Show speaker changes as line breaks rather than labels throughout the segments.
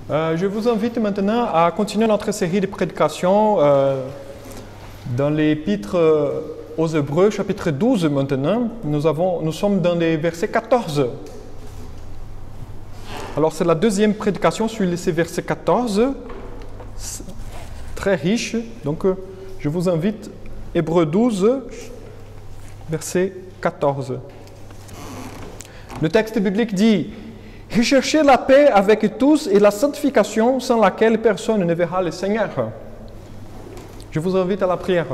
Je vous invite maintenant à continuer notre série de prédications dans l'épître aux Hébreux, chapitre 12 maintenant. Nous sommes dans les versets 14. Alors c'est la deuxième prédication sur ces versets 14, très riche. Donc je vous invite, Hébreux 12, verset 14. Le texte biblique dit: « Recherchez la paix avec tous et la sanctification sans laquelle personne ne verra le Seigneur. » Je vous invite à la prière.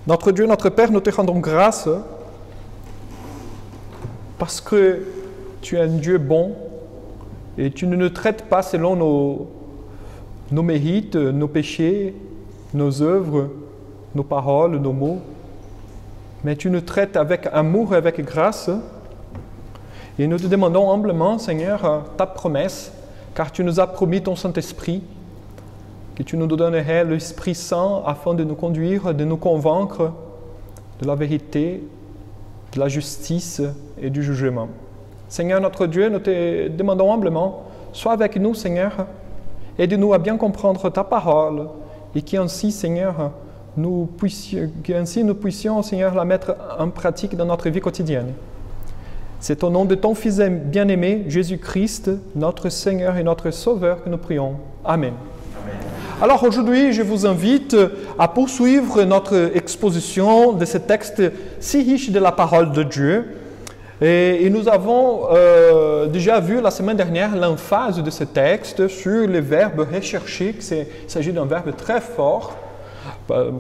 Notre Dieu, notre Père, nous te rendons grâce parce que tu es un Dieu bon et tu ne nous traites pas selon nos mérites, nos péchés, nos œuvres, nos paroles, nos mots, mais tu nous traites avec amour et avec grâce. Et nous te demandons humblement, Seigneur, ta promesse, car tu nous as promis ton Saint-Esprit, que tu nous donnerais l'Esprit Saint afin de nous conduire, de nous convaincre de la vérité, de la justice et du jugement. Seigneur notre Dieu, nous te demandons humblement, sois avec nous, Seigneur, aide-nous à bien comprendre ta parole et qu'ainsi, Seigneur, nous puissions, Seigneur, la mettre en pratique dans notre vie quotidienne. C'est au nom de ton Fils bien-aimé, Jésus-Christ, notre Seigneur et notre Sauveur, que nous prions. Amen. Amen. Alors aujourd'hui, je vous invite à poursuivre notre exposition de ce texte si riche de la parole de Dieu. Et nous avons déjà vu la semaine dernière l'emphase de ce texte sur le verbe « rechercher ». Il s'agit d'un verbe très fort,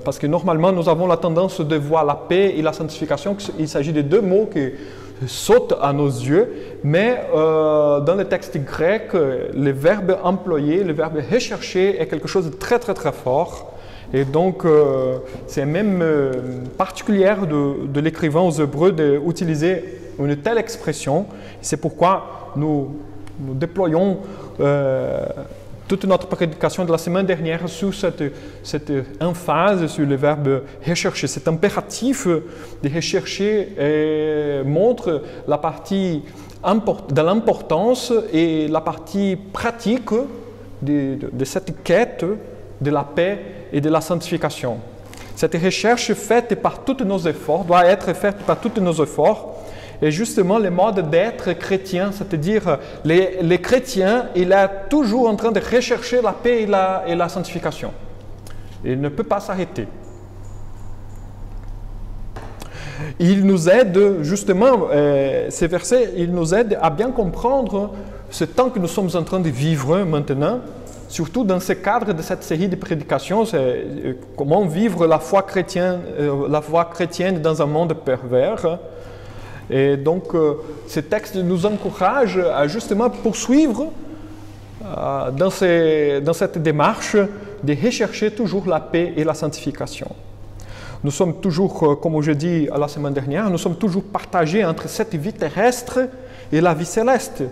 parce que normalement nous avons la tendance de voir la paix et la sanctification. Il s'agit de deux mots qui sautent à nos yeux, mais dans le texte grec, le verbe employé, le verbe « rechercher » est quelque chose de très très très fort. Et donc, c'est même particulière de l'écrivain aux Hébreux d'utiliser une telle expression. C'est pourquoi nous déployons toute notre prédication de la semaine dernière sur cette emphase sur le verbe « rechercher ». Cet impératif de rechercher montre la partie de l'importance et la partie pratique de cette quête de la paix et de la sanctification. Cette recherche faite par tous nos efforts, doit être faite par tous nos efforts, et justement le mode d'être chrétien, c'est-à-dire les chrétiens, il est toujours en train de rechercher la paix et la sanctification. Il ne peut pas s'arrêter. Il nous aide, justement, ces versets, ils nous aident à bien comprendre ce temps que nous sommes en train de vivre maintenant, surtout dans ce cadre de cette série de prédications, c'est comment vivre la foi chrétienne dans un monde pervers. Et donc, ce texte nous encourage à justement poursuivre dans cette démarche de rechercher toujours la paix et la sanctification. Nous sommes toujours, comme je dis la semaine dernière, nous sommes toujours partagés entre cette vie terrestre et la vie céleste,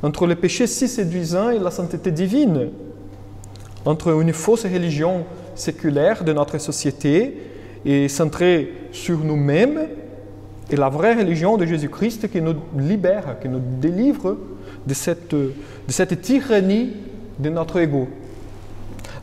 entre le péché si séduisant et la sainteté divine, entre une fausse religion séculaire de notre société et centrée sur nous-mêmes et la vraie religion de Jésus-Christ qui nous libère, qui nous délivre de cette tyrannie de notre ego.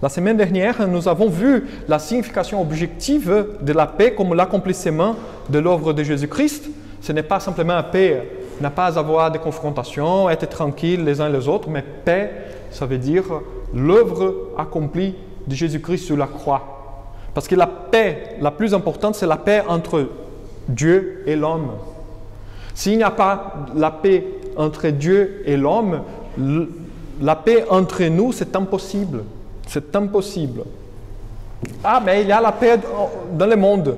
La semaine dernière, nous avons vu la signification objective de la paix comme l'accomplissement de l'œuvre de Jésus-Christ. Ce n'est pas simplement la paix, n'a pas à avoir de confrontation, être tranquille les uns les autres, mais paix, ça veut dire l'œuvre accomplie de Jésus-Christ sur la croix. Parce que la paix, la plus importante, c'est la paix entre Dieu et l'homme. S'il n'y a pas la paix entre Dieu et l'homme, la paix entre nous, c'est impossible. C'est impossible. Ah, mais il y a la paix dans le monde.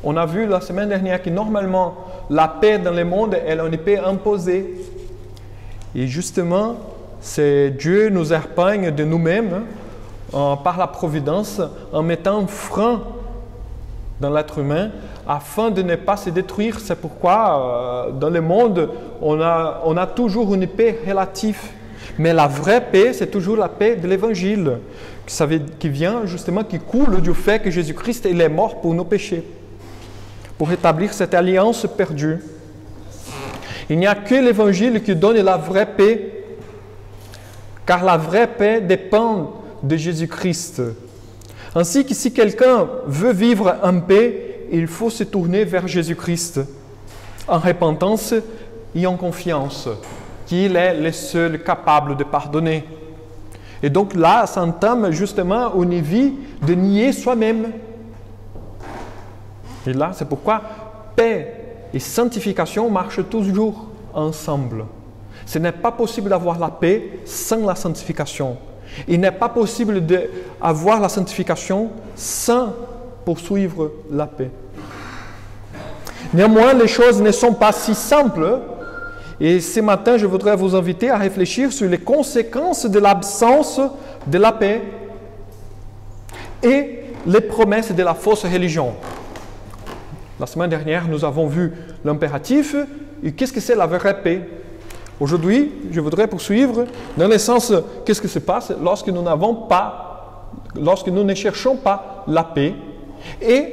On a vu la semaine dernière que normalement, la paix dans le monde, elle est une paix imposée. Et justement, c'est Dieu nous épargne de nous-mêmes par la providence en mettant un frein dans l'être humain afin de ne pas se détruire. C'est pourquoi dans le monde, on a toujours une paix relative. Mais la vraie paix, c'est toujours la paix de l'Évangile, qui vient justement, qui coule du fait que Jésus-Christ il est mort pour nos péchés, pour établir cette alliance perdue. Il n'y a que l'Évangile qui donne la vraie paix. car la vraie paix dépend de Jésus-Christ. Ainsi que si quelqu'un veut vivre en paix, il faut se tourner vers Jésus-Christ, en repentance et en confiance, qu'il est le seul capable de pardonner. Et donc là, ça entame justement une vie de nier soi-même. Et là, c'est pourquoi paix et sanctification marchent toujours ensemble. Ce n'est pas possible d'avoir la paix sans la sanctification. Il n'est pas possible d'avoir la sanctification sans poursuivre la paix. Néanmoins, les choses ne sont pas si simples. Et ce matin, je voudrais vous inviter à réfléchir sur les conséquences de l'absence de la paix et les promesses de la fausse religion. La semaine dernière, nous avons vu l'impératif et qu'est-ce que c'est la vraie paix. Aujourd'hui, je voudrais poursuivre dans le sens qu'est-ce qui se passe lorsque nous ne cherchons pas la paix et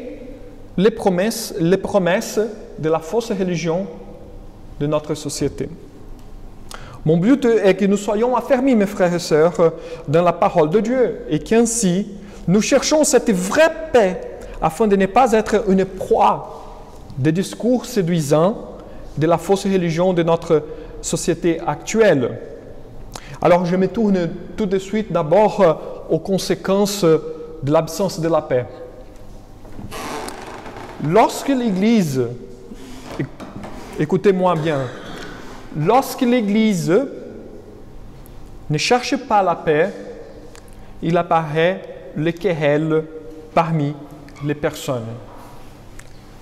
les promesses de la fausse religion de notre société. Mon but est que nous soyons affermis, mes frères et sœurs, dans la parole de Dieu et qu'ainsi, nous cherchons cette vraie paix afin de ne pas être une proie des discours séduisants de la fausse religion de notre société actuelle. Alors, je me tourne tout de suite d'abord aux conséquences de l'absence de la paix. Lorsque l'Église, écoutez-moi bien, lorsque l'Église ne cherche pas la paix, il apparaît les querelles parmi les personnes.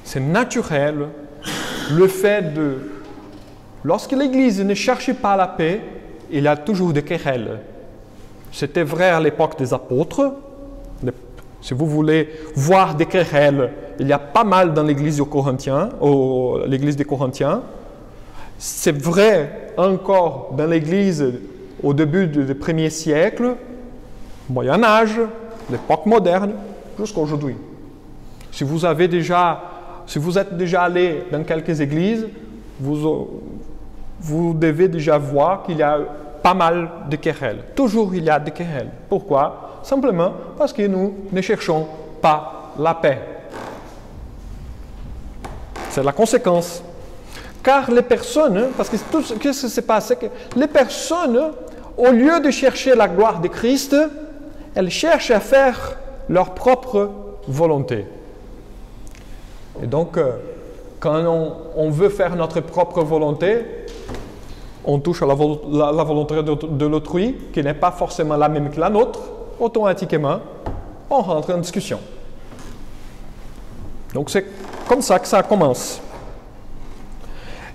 C'est naturel le fait de... Lorsque l'Église ne cherche pas la paix, il y a toujours des querelles. C'était vrai à l'époque des apôtres. Si vous voulez voir des querelles, il y a pas mal dans l'Église des Corinthiens. C'est vrai encore dans l'Église au début du 1er siècle, Moyen Âge, l'époque moderne, jusqu'à aujourd'hui. Si vous êtes déjà allé dans quelques églises, vous devez déjà voir qu'il y a pas mal de querelles. Toujours il y a des querelles. Pourquoi? Simplement parce que nous ne cherchons pas la paix. C'est la conséquence. Car les personnes, parce que tout ce qui se passe, c'est que les personnes, au lieu de chercher la gloire de Christ, elles cherchent à faire leur propre volonté. Et donc, quand on veut faire notre propre volonté, on touche à la volonté de l'autrui, qui n'est pas forcément la même que la nôtre, automatiquement, on rentre en discussion. Donc, c'est comme ça que ça commence.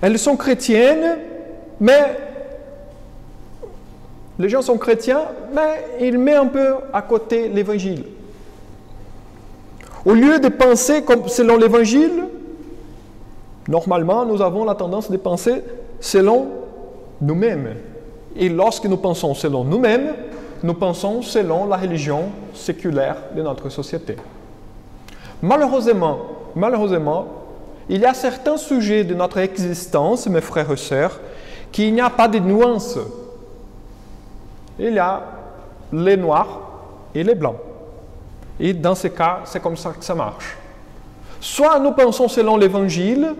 Elles sont chrétiennes, mais les gens sont chrétiens, mais ils mettent un peu à côté l'Évangile. Au lieu de penser comme selon l'Évangile, normalement, nous avons la tendance de penser selon nous-mêmes. Et lorsque nous pensons selon nous-mêmes, nous pensons selon la religion séculaire de notre société. Malheureusement, il y a certains sujets de notre existence, mes frères et sœurs, qu'il n'y a pas de nuances. Il y a les noirs et les blancs. Et dans ce cas, c'est comme ça que ça marche. Soit nous pensons selon l'Évangile,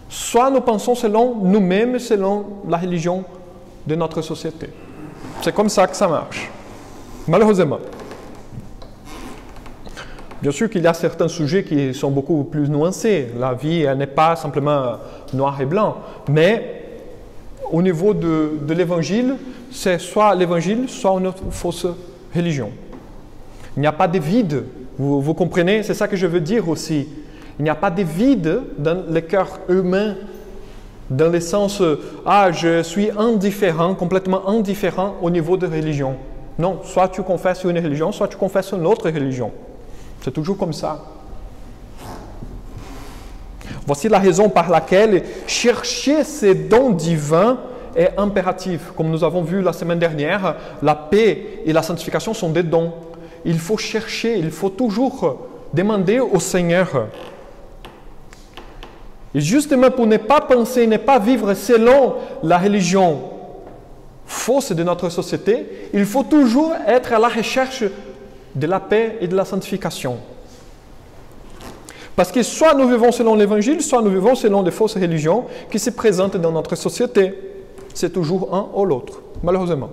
soit nous pensons selon nous-mêmes, selon la religion de notre société. C'est comme ça que ça marche, malheureusement. Bien sûr qu'il y a certains sujets qui sont beaucoup plus nuancés. La vie, elle n'est pas simplement noir et blanc. Mais au niveau de l'Évangile, c'est soit l'Évangile, soit une fausse religion. Il n'y a pas de vide. Vous comprenez? C'est ça que je veux dire aussi. Il n'y a pas de vide dans le cœur humain, dans le sens « Ah, je suis indifférent, complètement indifférent au niveau de religion. » Non, soit tu confesses une religion, soit tu confesses une autre religion. C'est toujours comme ça. Voici la raison par laquelle chercher ces dons divins est impératif. Comme nous avons vu la semaine dernière, la paix et la sanctification sont des dons. Il faut chercher, il faut toujours demander au Seigneur. Et justement pour ne pas penser, ne pas vivre selon la religion fausses de notre société, il faut toujours être à la recherche de la paix et de la sanctification. Parce que soit nous vivons selon l'Évangile, soit nous vivons selon des fausses religions qui se présentent dans notre société. C'est toujours un ou l'autre, malheureusement.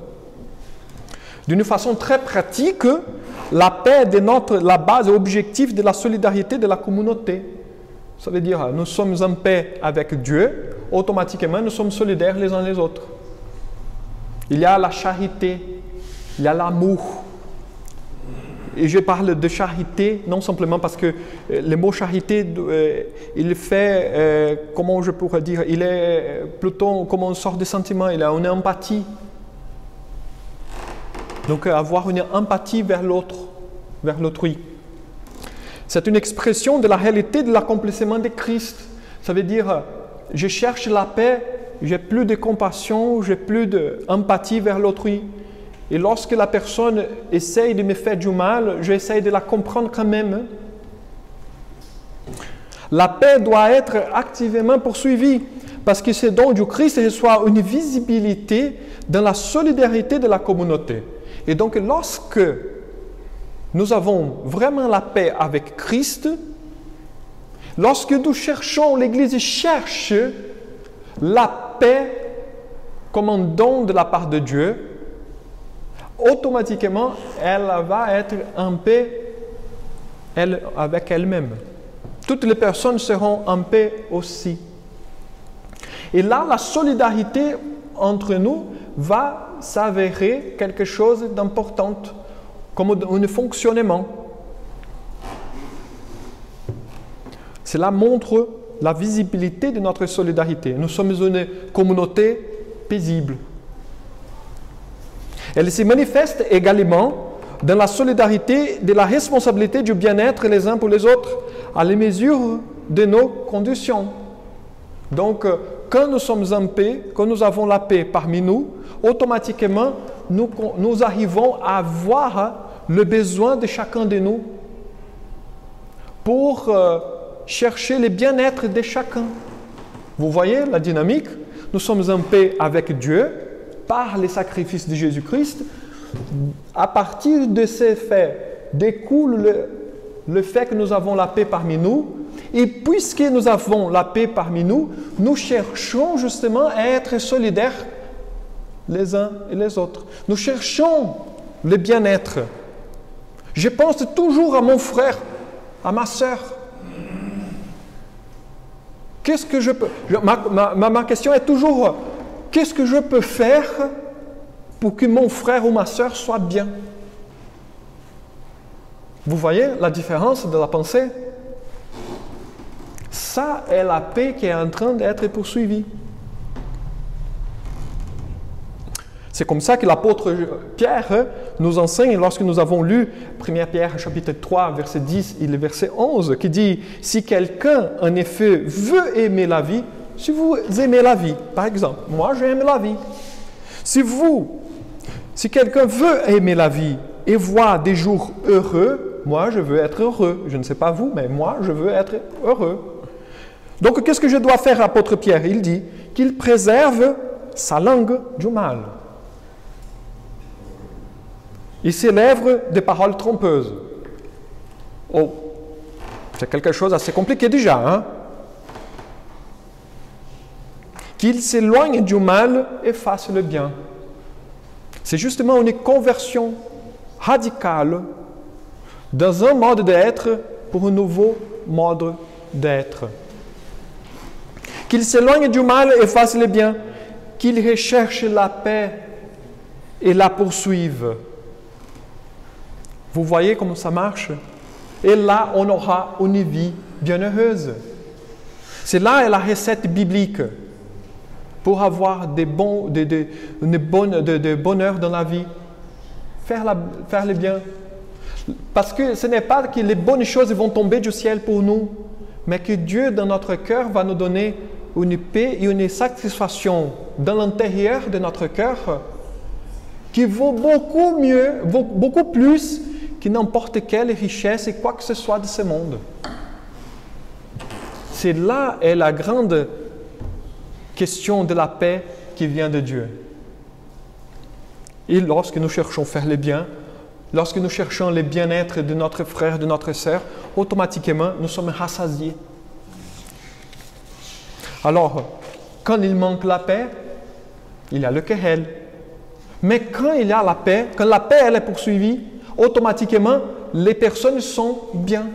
D'une façon très pratique, la paix est la base objective de la solidarité de la communauté. Ça veut dire, nous sommes en paix avec Dieu, automatiquement nous sommes solidaires les uns les autres. Il y a la charité, il y a l'amour. Et je parle de charité, non simplement parce que le mot charité, il fait, comment je pourrais dire, il est plutôt comme une sorte de sentiment, il a une empathie. Donc avoir une empathie vers l'autre, vers l'autrui. C'est une expression de la réalité de l'accomplissement de Christ. Ça veut dire, je cherche la paix, j'ai plus de compassion, j'ai plus d'empathie vers l'autrui. Et lorsque la personne essaye de me faire du mal, j'essaye de la comprendre quand même. La paix doit être activement poursuivie parce que ce don du Christ reçoit une visibilité dans la solidarité de la communauté. Et donc, lorsque nous avons vraiment la paix avec Christ, lorsque nous cherchons, l'Église cherche la paix comme un don de la part de Dieu, automatiquement, elle va être en paix avec elle-même. Toutes les personnes seront en paix aussi. Et là, la solidarité entre nous va s'avérer quelque chose d'important, comme un fonctionnement. Cela montre la visibilité de notre solidarité. Nous sommes une communauté paisible. Elle se manifeste également dans la solidarité de la responsabilité du bien-être les uns pour les autres, à la mesure de nos conditions. Donc, quand nous sommes en paix, quand nous avons la paix parmi nous, automatiquement, nous arrivons à voir le besoin de chacun de nous pour chercher le bien-être de chacun. Vous voyez la dynamique? Nous sommes en paix avec Dieu par les sacrifices de Jésus-Christ. À partir de ces faits découle le fait que nous avons la paix parmi nous. Et puisque nous avons la paix parmi nous, nous cherchons justement à être solidaires les uns et les autres. Nous cherchons le bien-être. Je pense toujours à mon frère, à ma sœur. Qu'est-ce que je peux... Ma question est toujours, qu'est-ce que je peux faire pour que mon frère ou ma sœur soit bien? Vous voyez la différence de la pensée? Ça est la paix qui est en train d'être poursuivie. C'est comme ça que l'apôtre Pierre nous enseigne lorsque nous avons lu 1 Pierre chapitre 3, verset 10 et le verset 11, qui dit « Si quelqu'un en effet veut aimer la vie, si vous aimez la vie, par exemple, moi j'aime la vie. Si quelqu'un veut aimer la vie et voir des jours heureux, moi je veux être heureux. Je ne sais pas vous, mais moi je veux être heureux. Donc qu'est-ce que je dois faire, l'apôtre Pierre? Il dit qu'il préserve sa langue du mal. Il s'élève des paroles trompeuses. Oh, c'est quelque chose d'assez compliqué déjà, hein? Qu'il s'éloigne du mal et fasse le bien. C'est justement une conversion radicale dans un mode d'être pour un nouveau mode d'être. Qu'il s'éloigne du mal et fasse le bien. Qu'il recherche la paix et la poursuive. Vous voyez comment ça marche? Et là, on aura une vie bienheureuse. C'est là la recette biblique pour avoir de bonheur dans la vie. Faire le bien. Parce que ce n'est pas que les bonnes choses vont tomber du ciel pour nous, mais que Dieu, dans notre cœur, va nous donner une paix et une satisfaction dans l'intérieur de notre cœur qui vaut beaucoup mieux, beaucoup plus que n'importe quelle richesse et quoi que ce soit de ce monde. C'est là est la grande question de la paix qui vient de Dieu. Et lorsque nous cherchons à faire le bien, lorsque nous cherchons le bien-être de notre frère, de notre sœur, automatiquement, nous sommes rassasiés. Alors, quand il manque la paix, il y a le querelle. Mais quand il y a la paix, quand la paix elle est poursuivie, automatiquement, les personnes sont bien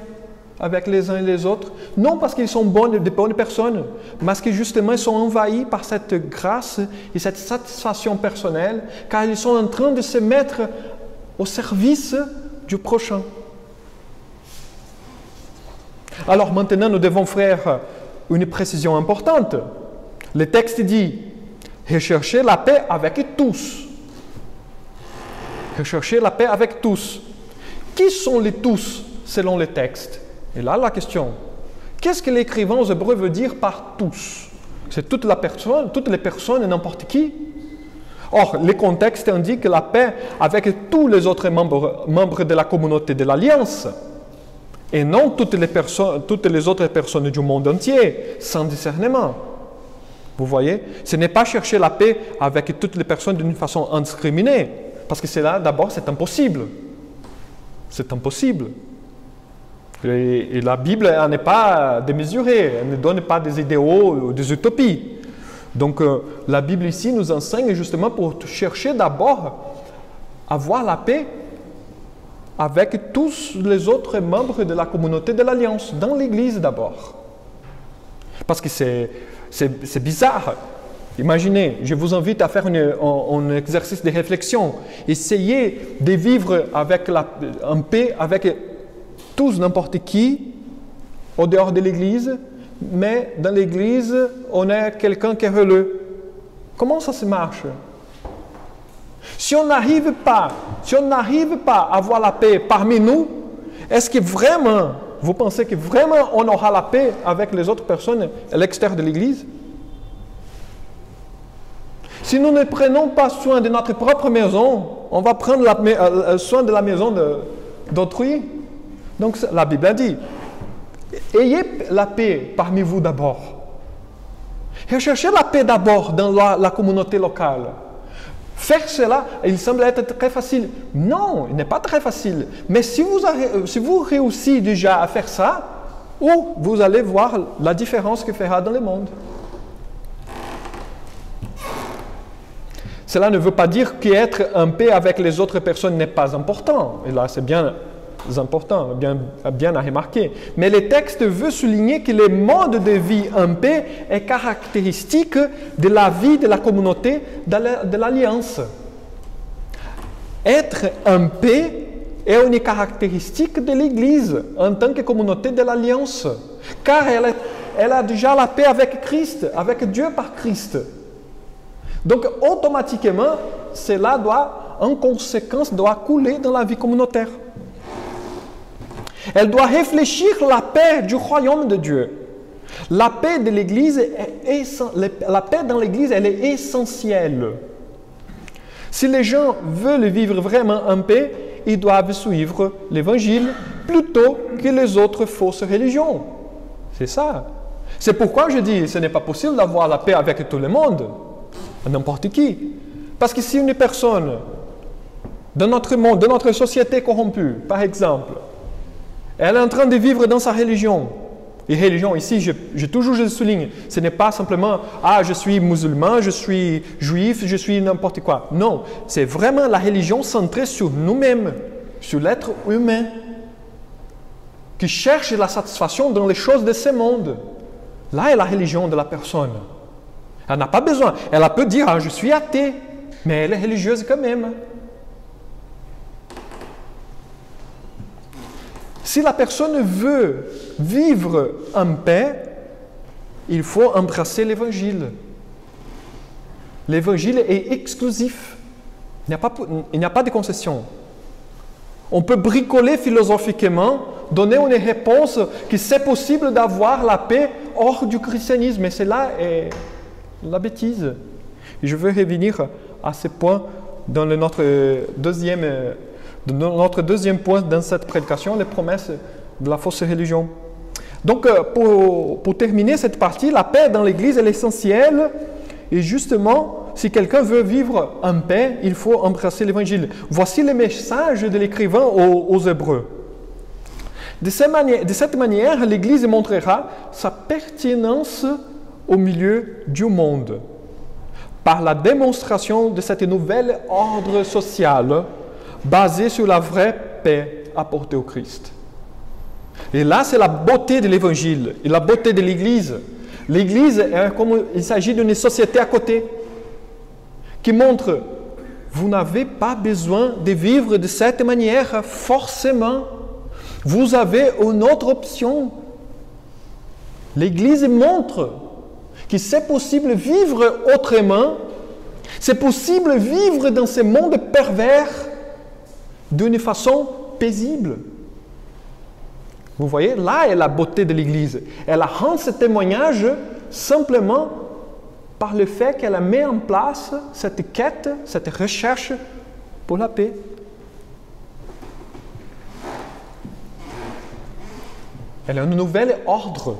avec les uns et les autres. Non parce qu'ils sont de bonnes personnes, mais parce que justement, ils sont envahis par cette grâce et cette satisfaction personnelle, car ils sont en train de se mettre au service du prochain. Alors maintenant, nous devons faire une précision importante. Le texte dit « Recherchez la paix avec tous ». Recherchez la paix avec tous. Qui sont les tous selon le texte? Et là, la question. Qu'est-ce que l'écrivain aux Hébreux veut dire par tous? C'est toute la personne, toutes les personnes, n'importe qui. Or, le contexte indique la paix avec tous les autres membres de la communauté de l'Alliance. Et non toutes les autres personnes du monde entier, sans discernement. Vous voyez? Ce n'est pas chercher la paix avec toutes les personnes d'une façon indiscriminée. Parce que cela, d'abord, c'est impossible. C'est impossible. Et la Bible n'est pas démesurée, elle ne donne pas des idéaux ou des utopies. Donc, la Bible ici nous enseigne justement pour chercher d'abord à avoir la paix avec tous les autres membres de la communauté de l'Alliance, dans l'Église d'abord. Parce que c'est bizarre. Imaginez, je vous invite à faire un exercice de réflexion. Essayez de vivre en paix avec tous, n'importe qui, au dehors de l'Église, mais dans l'Église, on est quelqu'un qui est relou. Comment ça se marche? Si on n'arrive pas à avoir la paix parmi nous, est-ce que vraiment, vous pensez que vraiment on aura la paix avec les autres personnes à l'extérieur de l'Église? Si nous ne prenons pas soin de notre propre maison, on va prendre soin de la maison d'autrui. Donc la Bible a dit, ayez la paix parmi vous d'abord. Recherchez la paix d'abord dans la communauté locale. Faire cela, il semble être très facile. Non, il n'est pas très facile. Mais si vous réussissez déjà à faire ça, vous allez voir la différence que fera dans le monde. Cela ne veut pas dire qu'être en paix avec les autres personnes n'est pas important. Et là, c'est bien important, bien à remarquer. Mais le texte veut souligner que le mode de vie en paix est caractéristique de la vie de la communauté de l'Alliance. Être en paix est une caractéristique de l'Église en tant que communauté de l'Alliance. Car elle a déjà la paix avec Christ, avec Dieu par Christ. Donc, automatiquement, cela en conséquence, doit couler dans la vie communautaire. Elle doit réfléchir la paix du royaume de Dieu. La paix de l'Église, la paix dans l'Église, elle est essentielle. Si les gens veulent vivre vraiment en paix, ils doivent suivre l'Évangile plutôt que les autres fausses religions. C'est ça. C'est pourquoi je dis, ce n'est pas possible d'avoir la paix avec tout le monde. N'importe qui. Parce que si une personne dans notre monde, dans notre société corrompue, par exemple, elle est en train de vivre dans sa religion, et religion ici, je souligne, ce n'est pas simplement « Ah, je suis musulman, je suis juif, je suis n'importe quoi ». Non, c'est vraiment la religion centrée sur nous-mêmes, sur l'être humain, qui cherche la satisfaction dans les choses de ce monde. Là est la religion de la personne. Elle n'a pas besoin. Elle peut dire « Ah, je suis athée », mais elle est religieuse quand même. Si la personne veut vivre en paix, il faut embrasser l'Évangile. L'Évangile est exclusif. Il n'y a pas de concession. On peut bricoler philosophiquement, donner une réponse que c'est possible d'avoir la paix hors du christianisme. Mais cela est la bêtise. Et je veux revenir à ce point dans notre deuxième point dans cette prédication, les promesses de la fausse religion. Donc, pour terminer cette partie, la paix dans l'Église est essentielle et justement, si quelqu'un veut vivre en paix, il faut embrasser l'Évangile. Voici le message de l'écrivain aux Hébreux. De cette manière, l'Église montrera sa pertinence au milieu du monde, par la démonstration de cet nouvel ordre social basé sur la vraie paix apportée au Christ. Et là, c'est la beauté de l'Évangile et la beauté de l'Église. L'Église, comme il s'agit d'une société à côté, qui montre, vous n'avez pas besoin de vivre de cette manière forcément. Vous avez une autre option. L'Église montre que c'est possible vivre autrement, c'est possible vivre dans ce monde pervers d'une façon paisible. Vous voyez, là est la beauté de l'Église. Elle rend ce témoignage simplement par le fait qu'elle met en place cette quête, cette recherche pour la paix. Elle a un nouvel ordre.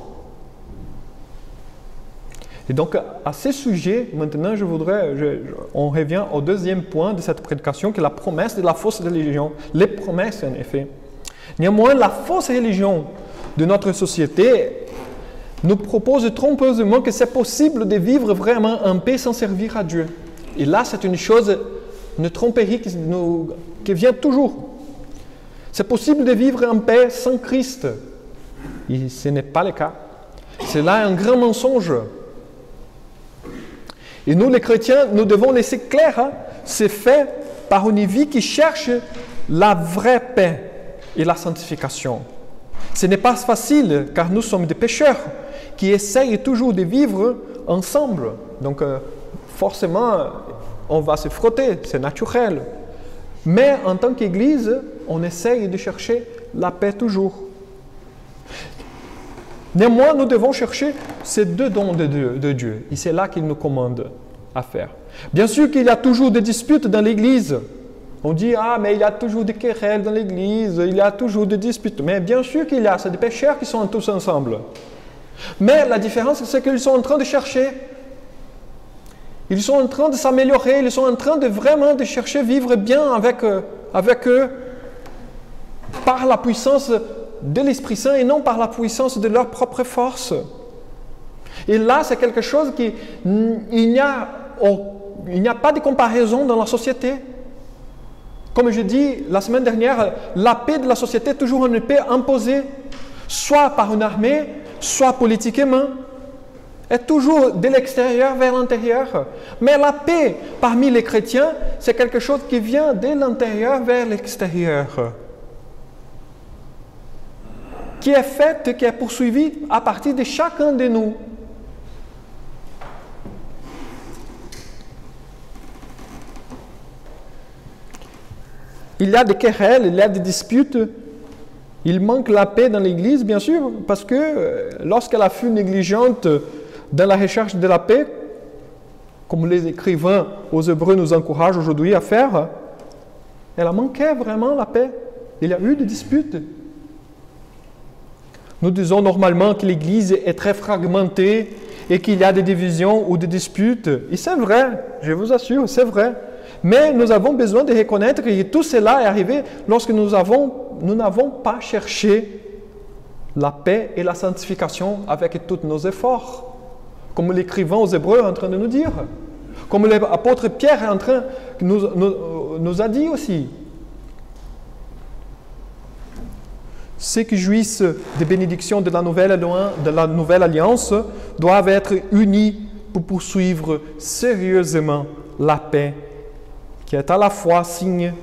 Et donc, à ce sujet, maintenant, on revient au deuxième point de cette prédication, qui est la promesse de la fausse religion. Les promesses, en effet. Néanmoins, la fausse religion de notre société nous propose trompeusement que c'est possible de vivre vraiment en paix sans servir à Dieu. Et là, c'est une chose, une tromperie qui vient toujours. C'est possible de vivre en paix sans Christ. Et ce n'est pas le cas. C'est là un grand mensonge. Et nous, les chrétiens, nous devons laisser clair, c'est fait par une vie qui cherche la vraie paix et la sanctification. Ce n'est pas facile, car nous sommes des pécheurs qui essayent toujours de vivre ensemble. Donc, forcément, on va se frotter, c'est naturel. Mais en tant qu'Église, on essaye de chercher la paix toujours. Néanmoins, nous devons chercher ces deux dons de Dieu. Et c'est là qu'il nous commande à faire. Bien sûr qu'il y a toujours des disputes dans l'Église. On dit, mais il y a toujours des querelles dans l'Église, il y a toujours des disputes. Mais bien sûr qu'il y a, c'est des pécheurs qui sont tous ensemble. Mais la différence, c'est qu'ils sont en train de chercher. Ils sont en train de s'améliorer, ils sont en train de vraiment de chercher à vivre bien avec eux par la puissance de l'Esprit Saint et non par la puissance de leur propre force. Et là, c'est quelque chose il n'y a pas de comparaison dans la société. Comme je dis la semaine dernière, la paix de la société est toujours une paix imposée, soit par une armée, soit politiquement, est toujours de l'extérieur vers l'intérieur. Mais la paix parmi les chrétiens, c'est quelque chose qui vient de l'intérieur vers l'extérieur, qui est faite, qui est poursuivie à partir de chacun de nous. Il y a des querelles, il y a des disputes, il manque la paix dans l'Église, bien sûr, parce que lorsqu'elle a fut négligente dans la recherche de la paix, comme les écrivains aux Hébreux nous encouragent aujourd'hui à faire, elle a manqué vraiment la paix. Il y a eu des disputes. Nous disons normalement que l'Église est très fragmentée et qu'il y a des divisions ou des disputes. Et c'est vrai, je vous assure, c'est vrai. Mais nous avons besoin de reconnaître que tout cela est arrivé lorsque nous n'avons pas cherché la paix et la sanctification avec tous nos efforts. Comme l'écrivain aux Hébreux est en train de nous dire. Comme l'apôtre Pierre est en train nous a dit aussi. Ceux qui jouissent des bénédictions de la nouvelle alliance doivent être unis pour poursuivre sérieusement la paix, qui est à la fois signe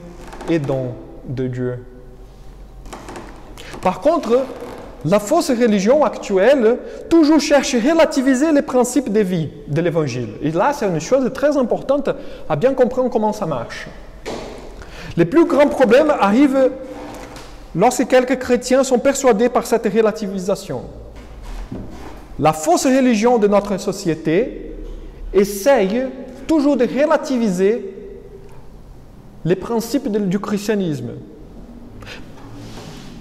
et don de Dieu. Par contre, la fausse religion actuelle toujours cherche à relativiser les principes de vie de l'Évangile. Et là, c'est une chose très importante à bien comprendre comment ça marche. Les plus grands problèmes arrivent lorsque quelques chrétiens sont persuadés par cette relativisation. La fausse religion de notre société essaye toujours de relativiser les principes du christianisme.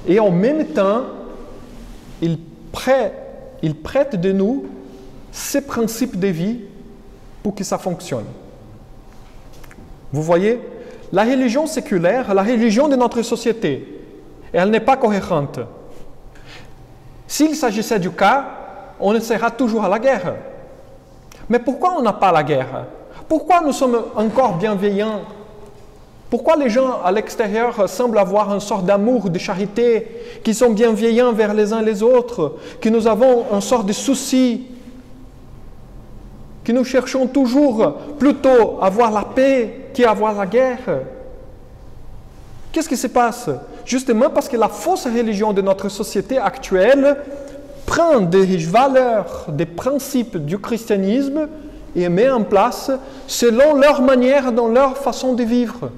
Et en même temps, il prête de nous ces principes de vie pour que ça fonctionne. Vous voyez, la religion séculaire, la religion de notre société, elle n'est pas cohérente. S'il s'agissait du cas, on sera toujours à la guerre. Mais pourquoi on n'a pas la guerre? Pourquoi nous sommes encore bienveillants? Pourquoi les gens à l'extérieur semblent avoir une sorte d'amour, de charité, qui sont bienveillants vers les uns les autres, que nous avons une sorte de souci, que nous cherchons toujours plutôt à avoir la paix qu'à avoir la guerre? Qu'est-ce qui se passe? Justement parce que la fausse religion de notre société actuelle prend des valeurs, des principes du christianisme et met en place selon leur manière, dans leur façon de vivre.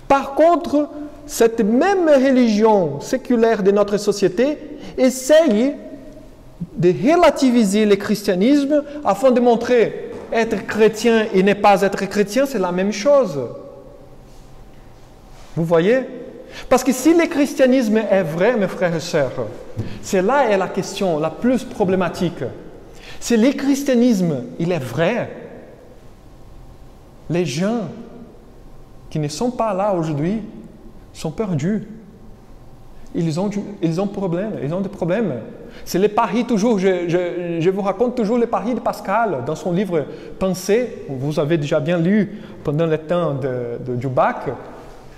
Par contre, cette même religion séculaire de notre société essaye de relativiser le christianisme afin de montrer être chrétien et ne pas être chrétien, c'est la même chose. Vous voyez? Parce que si le christianisme est vrai, mes frères et sœurs, c'est là est la question la plus problématique. Si le christianisme, il est vrai, les gens qui ne sont pas là aujourd'hui sont perdus. Ils ont des problèmes. C'est les paris toujours, je vous raconte toujours les paris de Pascal dans son livre Pensée, vous avez déjà bien lu pendant le temps du bac,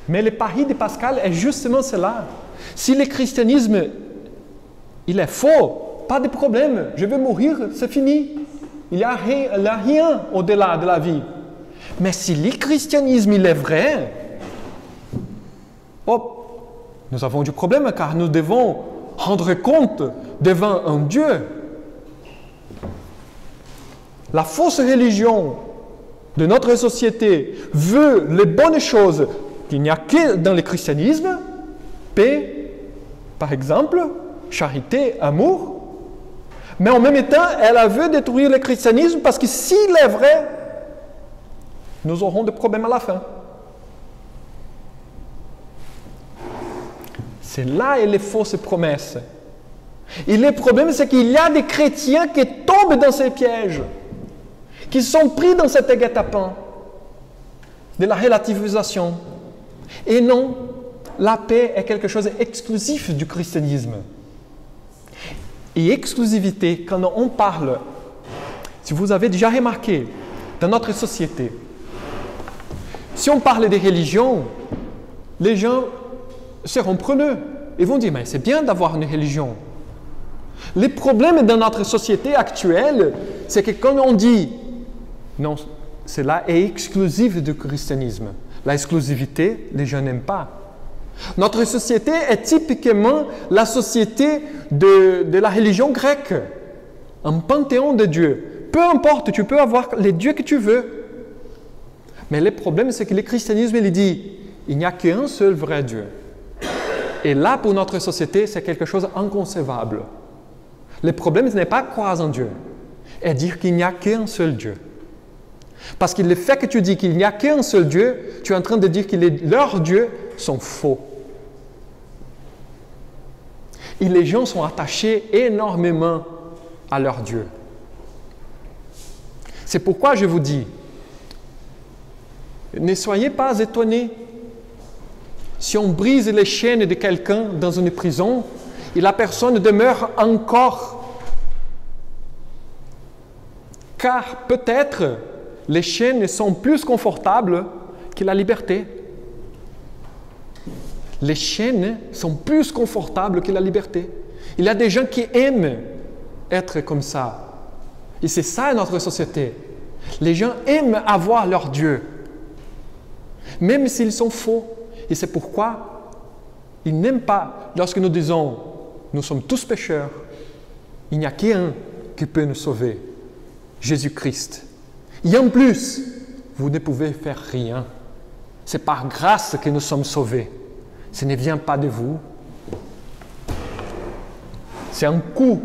mais les paris de Pascal est justement cela. Si le christianisme, il est faux, pas de problème, je vais mourir, c'est fini. Il n'y a rien au-delà de la vie. Mais si le christianisme, il est vrai, nous avons du problème car nous devons rendre compte devant un Dieu. La fausse religion de notre société veut les bonnes choses qu'il n'y a que dans le christianisme, paix, par exemple, charité, amour, mais en même temps, elle veut détruire le christianisme parce que s'il est vrai, nous aurons des problèmes à la fin. C'est là et les fausses promesses. Et le problème, c'est qu'il y a des chrétiens qui tombent dans ces pièges, qui sont pris dans cet guet-apens de la relativisation. Et non, la paix est quelque chose d'exclusif du christianisme. Et exclusivité, quand on parle, si vous avez déjà remarqué, dans notre société, si on parle des religions, les gens seront preneux. Ils vont dire, mais c'est bien d'avoir une religion. Le problème dans notre société actuelle, c'est que quand on dit, non, cela est exclusif du christianisme, l'exclusivité, les gens n'aiment pas. Notre société est typiquement la société de la religion grecque, un panthéon de dieux. Peu importe, tu peux avoir les dieux que tu veux. Mais le problème, c'est que le christianisme, il dit, il n'y a qu'un seul vrai Dieu. Et là, pour notre société, c'est quelque chose d'inconcevable. Le problème, ce n'est pas croire en Dieu et dire qu'il n'y a qu'un seul Dieu. Parce que le fait que tu dis qu'il n'y a qu'un seul Dieu, tu es en train de dire que leurs dieux sont faux. Et les gens sont attachés énormément à leur Dieu. C'est pourquoi je vous dis, ne soyez pas étonnés. Si on brise les chaînes de quelqu'un dans une prison, et la personne demeure encore. Car peut-être les chaînes sont plus confortables que la liberté. Les chaînes sont plus confortables que la liberté. Il y a des gens qui aiment être comme ça. Et c'est ça notre société. Les gens aiment avoir leur Dieu, même s'ils sont faux. Et c'est pourquoi ils n'aiment pas, lorsque nous disons « nous sommes tous pécheurs », il n'y a qu'un qui peut nous sauver, Jésus-Christ. Et en plus, vous ne pouvez faire rien. C'est par grâce que nous sommes sauvés. Ce ne vient pas de vous. C'est un coup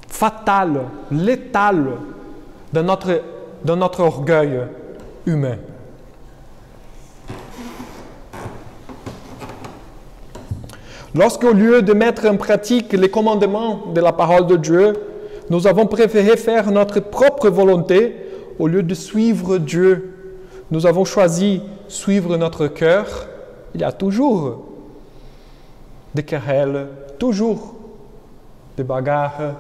fatal, létal dans notre orgueil humain. Lorsqu'au lieu de mettre en pratique les commandements de la parole de Dieu, nous avons préféré faire notre propre volonté au lieu de suivre Dieu. Nous avons choisi suivre notre cœur. Il y a toujours des querelles, toujours des bagarres.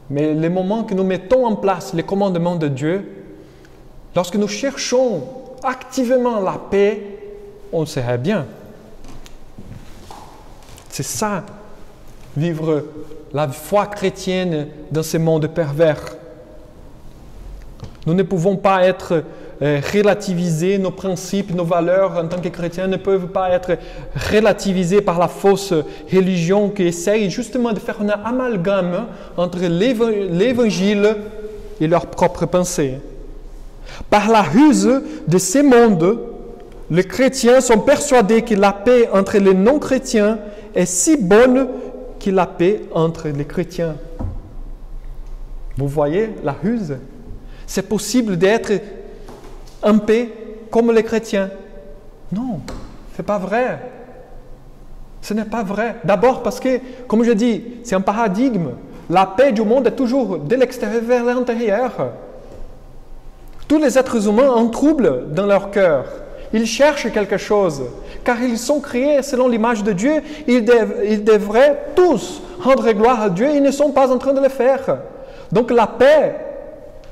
Mais les moments que nous mettons en place les commandements de Dieu, lorsque nous cherchons activement la paix, on serait bien. C'est ça, vivre la foi chrétienne dans ce monde pervers. Nous ne pouvons pas être relativisés, nos principes, nos valeurs en tant que chrétiens ne peuvent pas être relativisés par la fausse religion qui essaye justement de faire un amalgame entre l'évangile et leurs propres pensées. Par la ruse de ce monde, les chrétiens sont persuadés que la paix entre les non-chrétiens est si bonne que la paix entre les chrétiens. Vous voyez la ruse? C'est possible d'être en paix comme les chrétiens. Non, ce n'est pas vrai. Ce n'est pas vrai. D'abord parce que, comme je dis, c'est un paradigme. La paix du monde est toujours de l'extérieur vers l'intérieur. Tous les êtres humains ont un trouble dans leur cœur. Ils cherchent quelque chose. Car ils sont créés selon l'image de Dieu. Ils devraient tous rendre gloire à Dieu. Ils ne sont pas en train de le faire. Donc la paix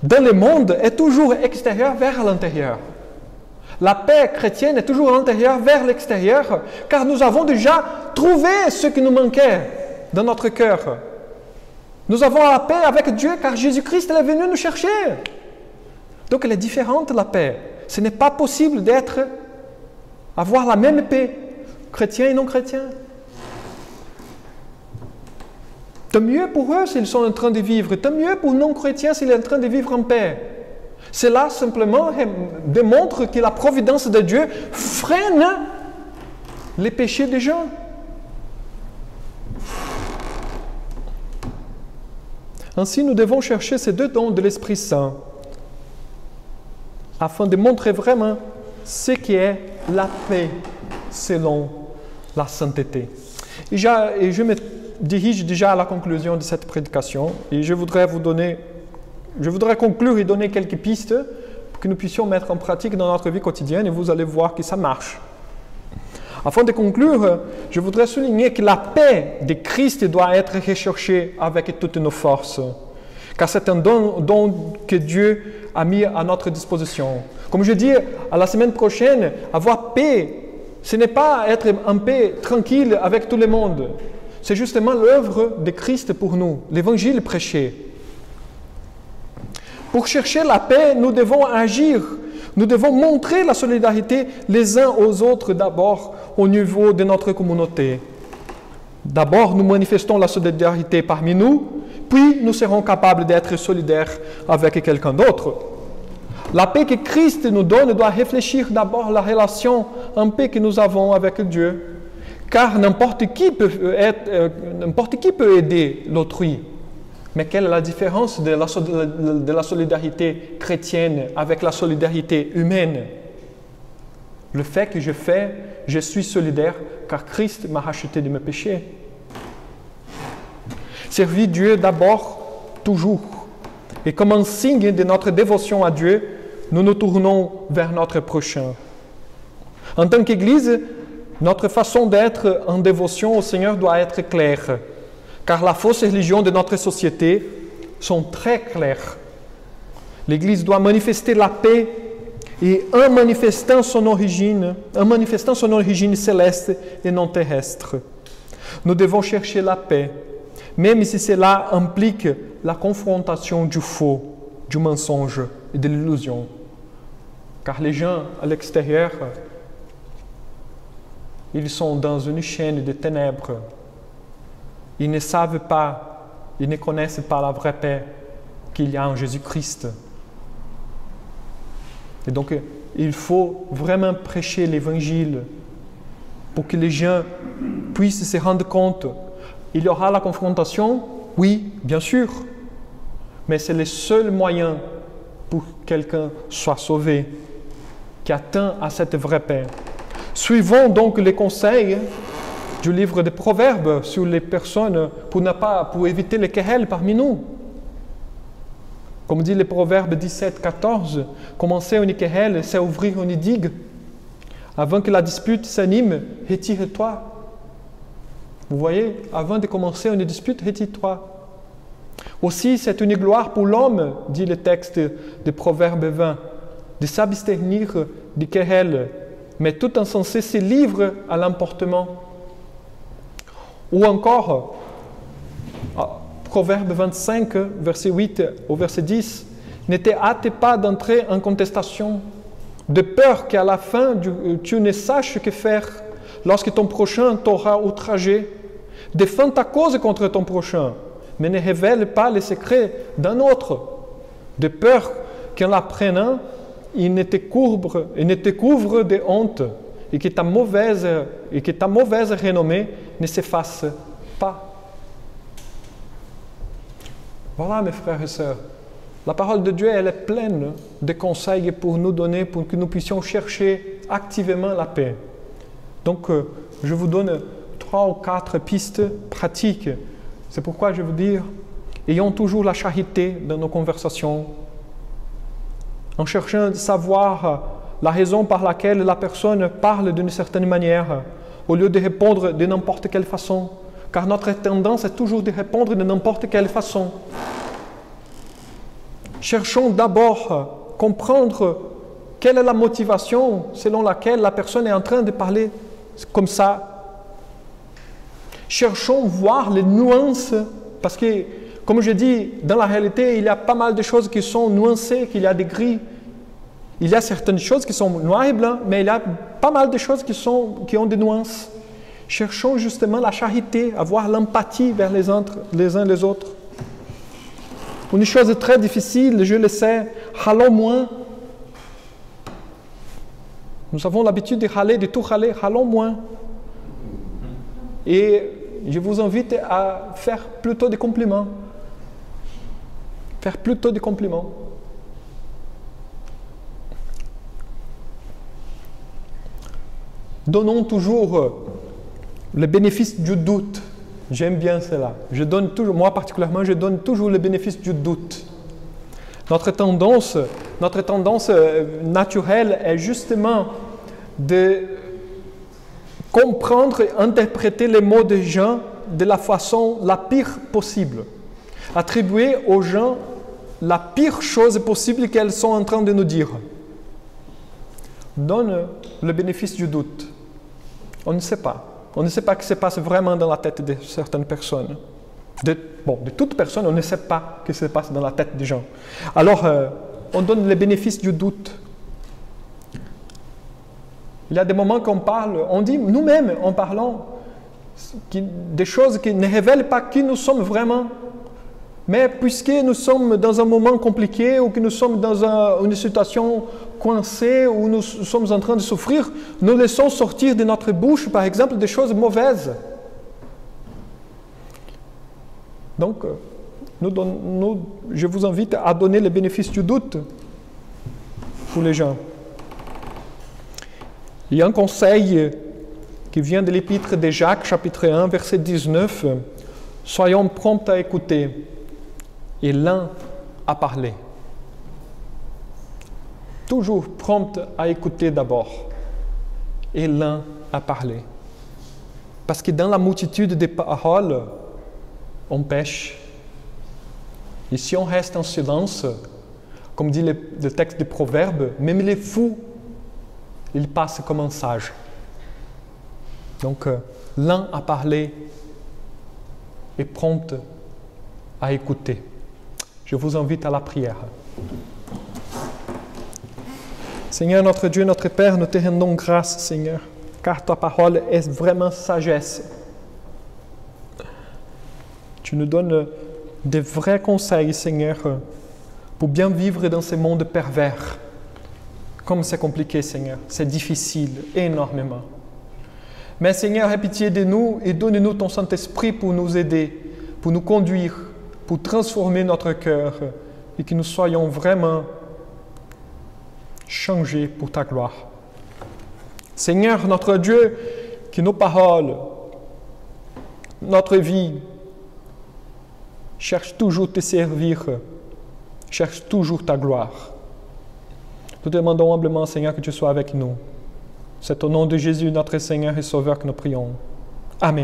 dans le monde est toujours extérieure vers l'intérieur. La paix chrétienne est toujours l'intérieur vers l'extérieur, car nous avons déjà trouvé ce qui nous manquait dans notre cœur. Nous avons la paix avec Dieu, car Jésus-Christ est venu nous chercher. Donc elle est différente, la paix. Ce n'est pas possible avoir la même paix, chrétien et non chrétien. Tant mieux pour eux s'ils sont en train de vivre, tant mieux pour non-chrétiens s'ils sont en train de vivre en paix. Cela simplement démontre que la providence de Dieu freine les péchés des gens. Ainsi, nous devons chercher ces deux dons de l'Esprit Saint afin de montrer vraiment ce qui est la paix selon la sainteté. Et je me dirige déjà à la conclusion de cette prédication et je voudrais conclure et donner quelques pistes pour que nous puissions mettre en pratique dans notre vie quotidienne et vous allez voir que ça marche. Afin de conclure, je voudrais souligner que la paix de Christ doit être recherchée avec toutes nos forces, car c'est un don que Dieu a mis à notre disposition. Comme je dis, à la semaine prochaine, avoir paix, ce n'est pas être en paix tranquille avec tout le monde. C'est justement l'œuvre de Christ pour nous, l'évangile prêché. Pour chercher la paix, nous devons agir. Nous devons montrer la solidarité les uns aux autres d'abord au niveau de notre communauté. D'abord, nous manifestons la solidarité parmi nous, puis nous serons capables d'être solidaires avec quelqu'un d'autre. La paix que Christ nous donne doit réfléchir d'abord la relation en paix que nous avons avec Dieu. Car n'importe qui peut aider l'autrui. Mais quelle est la différence de la solidarité chrétienne avec la solidarité humaine? Le fait que je suis solidaire car Christ m'a racheté de mes péchés. Servir Dieu d'abord, toujours. Et comme un signe de notre dévotion à Dieu, nous nous tournons vers notre prochain. En tant qu'Église, notre façon d'être en dévotion au Seigneur doit être claire, car la fausse religion de notre société sont très claires. L'Église doit manifester la paix et en manifestant son origine céleste et non terrestre. Nous devons chercher la paix, même si cela implique la confrontation du faux, du mensonge et de l'illusion. Car les gens à l'extérieur, ils sont dans une chaîne de ténèbres. Ils ne savent pas, ils ne connaissent pas la vraie paix qu'il y a en Jésus-Christ. Et donc, il faut vraiment prêcher l'Évangile pour que les gens puissent se rendre compte. Il y aura la confrontation, oui, bien sûr, mais c'est le seul moyen pour que quelqu'un soit sauvé, qui atteint à cette vraie paix. Suivons donc les conseils du livre des Proverbes sur les personnes pour éviter les querelles parmi nous. Comme dit le Proverbe 17, 14, commencer une querelle, c'est ouvrir une digue. Avant que la dispute s'anime, retire-toi. Vous voyez, avant de commencer une dispute, retire-toi. Aussi, c'est une gloire pour l'homme, dit le texte de Proverbe 20, de s'abstenir des querelles, mais tout insensé se livre à l'emportement. Ou encore, Proverbe 25, verset 8 au verset 10, ne te hâte pas d'entrer en contestation, de peur qu'à la fin tu ne saches que faire lorsque ton prochain t'aura outragé. Défends ta cause contre ton prochain, mais ne révèle pas les secrets d'un autre, de peur qu'en l'apprenant, il ne te couvre de honte et que ta mauvaise renommée ne s'efface pas. Voilà, mes frères et sœurs, la parole de Dieu, elle est pleine de conseils pour nous donner, pour que nous puissions chercher activement la paix. Donc, je vous donne 3 ou 4 pistes pratiques. C'est pourquoi je veux dire, ayons toujours la charité dans nos conversations, en cherchant à savoir la raison par laquelle la personne parle d'une certaine manière, au lieu de répondre de n'importe quelle façon. Car notre tendance est toujours de répondre de n'importe quelle façon. Cherchons d'abord à comprendre quelle est la motivation selon laquelle la personne est en train de parler comme ça. Cherchons à voir les nuances, parce que, comme je dis, dans la réalité, il y a pas mal de choses qui sont nuancées, qu'il y a des gris. Il y a certaines choses qui sont noires et blancs, mais il y a pas mal de choses qui ont des nuances. Cherchons justement la charité, avoir l'empathie vers les uns les autres. Une chose très difficile, je le sais, râlons moins. Nous avons l'habitude de râler, de tout râler, râlons moins. Et je vous invite à faire plutôt des compliments. Faire plutôt des compliments. Donnons toujours le bénéfice du doute. J'aime bien cela. Moi particulièrement, je donne toujours le bénéfice du doute. Notre tendance naturelle est justement de comprendre et interpréter les mots des gens de la façon la pire possible. Attribuer aux gens la pire chose possible qu'elles sont en train de nous dire. Donne le bénéfice du doute. On ne sait pas. On ne sait pas ce qui se passe vraiment dans la tête de certaines personnes. De toute personne, on ne sait pas ce qui se passe dans la tête des gens. Alors, on donne le bénéfice du doute. Il y a des moments qu'on parle, on dit nous-mêmes en parlant des choses qui ne révèlent pas qui nous sommes vraiment. Mais puisque nous sommes dans un moment compliqué ou que nous sommes dans une situation coincée où nous sommes en train de souffrir, nous laissons sortir de notre bouche, par exemple, des choses mauvaises. Donc, je vous invite à donner le bénéfice du doute pour les gens. Il y a un conseil qui vient de l'épître de Jacques, chapitre 1, verset 19. « Soyons prompts à écouter et lents à parler. » Toujours prompt à écouter d'abord et lent à parler. Parce que dans la multitude des paroles, on pêche. Et si on reste en silence, comme dit le texte des Proverbes, même les fous, ils passent comme un sage. Donc, lent à parler et prompt à écouter. Je vous invite à la prière. Seigneur, notre Dieu, notre Père, nous te rendons grâce, Seigneur, car ta parole est vraiment sagesse. Tu nous donnes de vrais conseils, Seigneur, pour bien vivre dans ce monde pervers. Comme c'est compliqué, Seigneur, c'est difficile, énormément. Mais Seigneur, aie pitié de nous et donne-nous ton Saint-Esprit pour nous aider, pour nous conduire, pour transformer notre cœur et que nous soyons vraiment changés pour ta gloire. Seigneur, notre Dieu, que nos paroles notre vie cherche toujours te servir, cherche toujours ta gloire. Nous te demandons humblement, Seigneur, que tu sois avec nous. C'est au nom de Jésus, notre Seigneur et Sauveur, que nous prions. Amen.